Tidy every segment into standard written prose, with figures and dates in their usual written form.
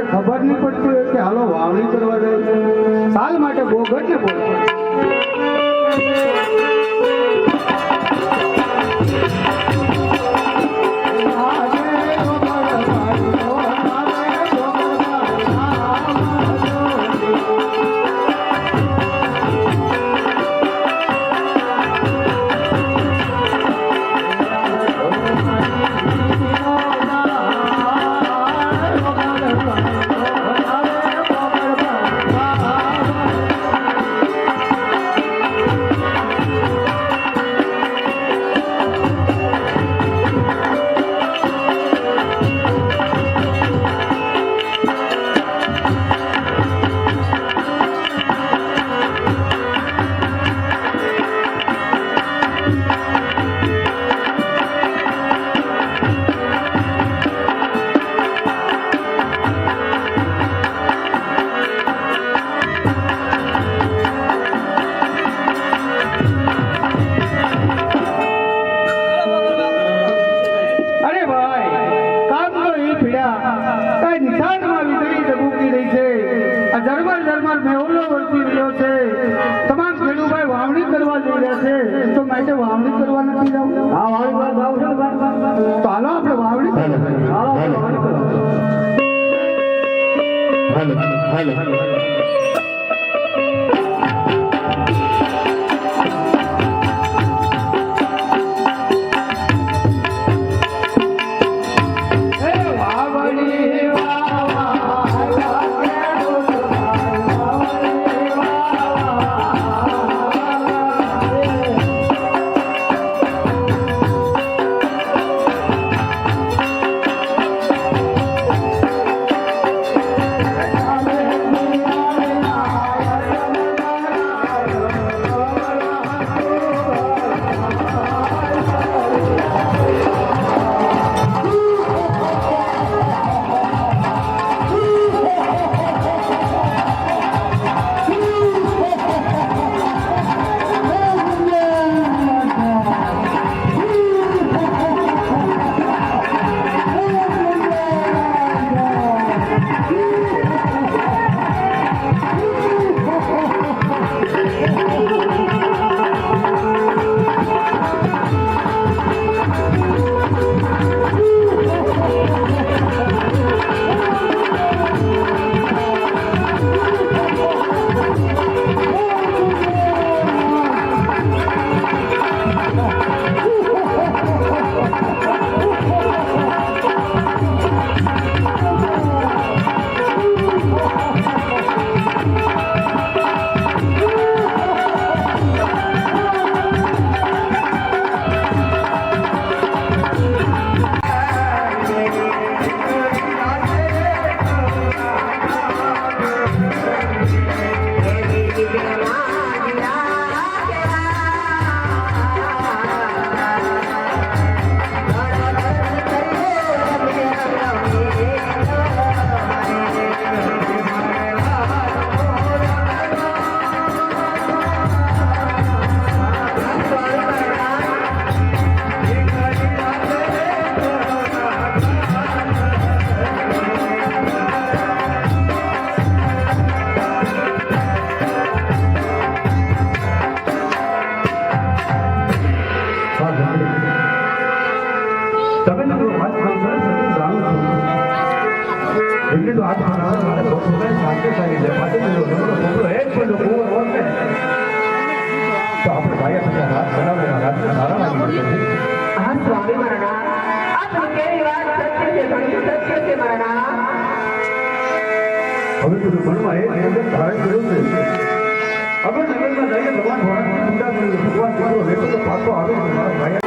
ખબર નહીં પડતી હોય કે હાલો વાવણી કરવા જાય સાલ માટે બોગટ ને બોલ આજે પીડા કઈ નિશાનમાં વીજળી ડબૂકી રહી છે આ ઝરમર ઝરમર મેહોલો વરસી રહ્યો છે તમામ ખેડૂભાઈ વાવણી કરવા જઈ રહ્યા છે તો માટે વાવણી કરવા નથી જવું હા વાવણી જાવ છો તો હાલો આપણે વાવણી કરીએ. હાલો આપણે વાવણી કરો હાલો એટલું હાથ મારા મારે ભગવાન શાંતિ થાય છે પાછો બોલો એક પણ કુંવર હોત તો આપણે ભાઈ સાથે હાથ બનાવેલા રાત્રે સારા લાગી શકે. હા સ્વામી મારા આપની કેવી વાત સત્ય છે ઘણી સત્ય છે મારા હવે તું મનમાં એક નિવેદન ધારણ કર્યું છે હવે નગરમાં જઈએ ભગવાન ભોળાની પૂજા કરીએ ભગવાન તમારો લેખો તો પાછો આવે છે મારા ભાઈ.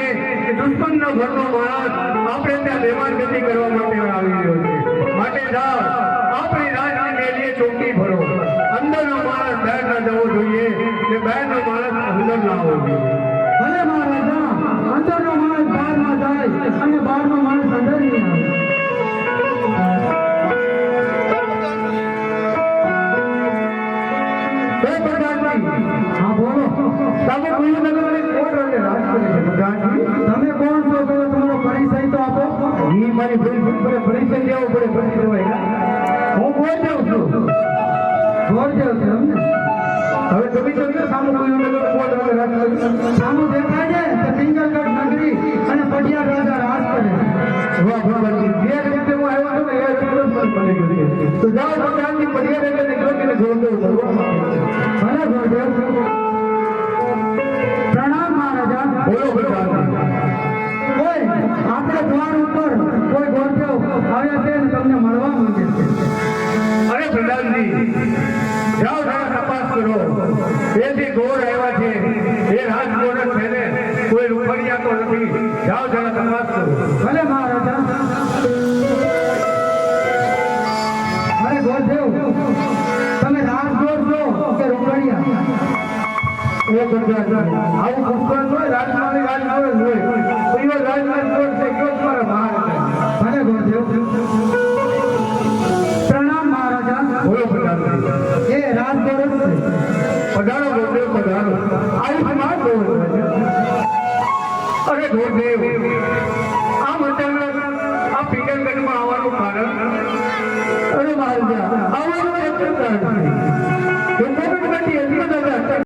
ઘરનો માણસ આપણે ત્યાં મહેમાન ગતિ કરવા માટે આવી રહ્યો છે માટે જાઓ આપણી રાજની મેલીએ ચોકી ભરો અંદરનો માણસ બહાર ના જવો જોઈએ ને બહારનો માણસ અંદર ના આવવો જોઈએ. ભલે મહારાજા અંદરનો માણસ બહાર ના જાય અને બહારનો માણસ અંદર નહીં આવે. હા બોલો તમે ગુરુનગરની કોટ રંગે રાજ કરે છે પ્રધાનજી. તમે કોણ છો તમારો પરિચય તો આપો. ઈ મારી પરિચય દેવો પડે પરિચય દેવાય હું ગોરદેવ છું. ગોરદેવ છે એમ ને? હવે તમે તો કે સામુ ગુરુનગર કોટ રંગે રાજ કરે સામુ દેખાય છે તો પિંગલગઢ નગરી અને પટિયાર રાજા રાજ કરે. વાહ ભગવાનજી જે રીતે હું આવ્યો છું ને એ રીતે જ મને બની ગયું છે. તો જાઓ પ્રધાનજી પટિયાર એટલે જોરદાર ભરવા માંગે છે. ભલે ગુરુદેવ. પ્રણામ મહારાજા. બોલો પ્રધાનજી. કોઈ આપણે દ્વાર ઉપર કોઈ ગુરુદેવ આવ્યા છે અને તમને મળવા માંગે છે. અરે પ્રધાનજી, જાઓ જરા તપાસ કરો. એથી ગોળ આવ્યા છે, એ રાજગોળ છે ને, કોઈ રૂપડિયા તો નથી. જાઓ જરા તપાસ કરો. ભલે મહારાજા. અરે ગુરુદેવ, તમે રાજગોર છો કે રોકડિયા? એ પ્રધાનજી, આવું પુષ્કળ હોય, રાજમાની રાજગોળ જ હોય. એવો રાજગોળ છે, કયો તમારા મહારાજા? ભલે ગુરુદેવ. પ્રણામ મહારાજા. બોલો પ્રધાનજી. એ રાજગોર જ છે. પધારો ગુરુદેવ, પધારો. આયુષ્માન ભવ. અરે ગુરુદેવ, આમ અચાનક આ ફિકરગઢમાં આવવાનું કારણ? અરે મહારાજા, આવવાનું એક જ કારણ છે. ફિકરગઢમાંથી એટલા બધા ભલે